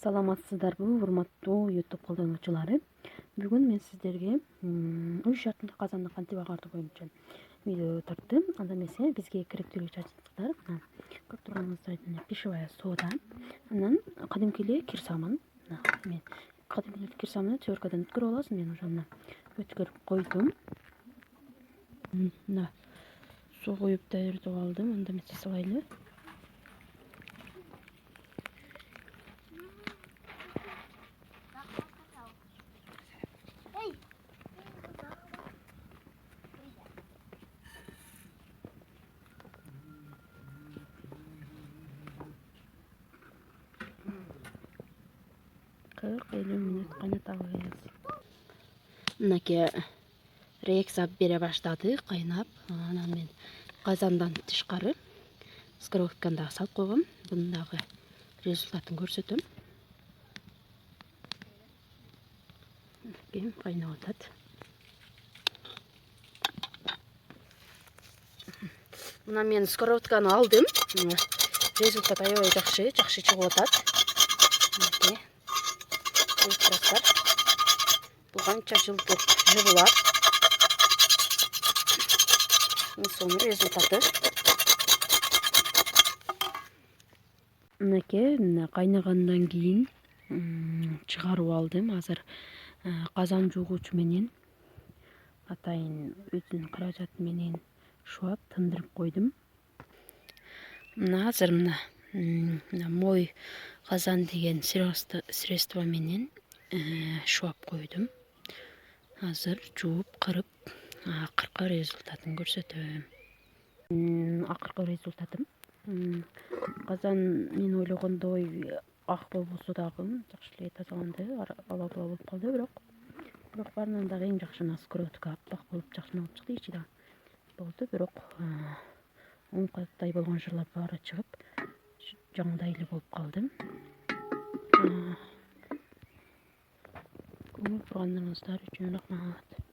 Саламатсыздарбы, урматтуу YouTube колдонуучулары. Бүгүн мен сиздерге үй шартында казанды кантип агартуу боюнча видео тарттым. Анда эмесе бизге керектүү жыйынтыктар көрүп турганыңыздай пищевая сода, анан кадимки эле кир самын. Мен кадимки кир самынды теркадан өткөрүп аласыз. Мен уже мына өткөрүп койдум. Мына суу куюп даярдап алдым. Анда эмесе салайлы. Кырк 50 мүнөт кайнатабыз. Мынакей реакция бере баштады, кайнап. Анан мен казандан тышкары сковородканы салып койгом. Bunun дагы результатын көрсөтөм. Кайнап атат. Мына мен сковородканы алдым. Результат аябай жакшы чыгып атат. Бул канча жылдык жыбылар. Сонун результаты. Мынакей кайнагандан кийин чыгарып алдым. Азыр казан жуугучу менен атайын өзүнүн каражаты менен шуап тындырып койдум. Мына азыр мына мой казан деген средство менен шуап койдум. Азыр жууп кырып акыркы результатын көрсөтөм. Акыркы результатым казан мен ойлогондой ак болбосо дагы жакшы эле тазаланды. Ала-була болуп калды, бирок баарынан дагы эң жакшы сковородка аппак болуп жакшырынып чыкты. Ичи да болду, бирок оңкаттай болгон жырлар баары чыгып жаңыдай эле болуп калды. Көрүп тургандарыңыздар үчүн рахмат.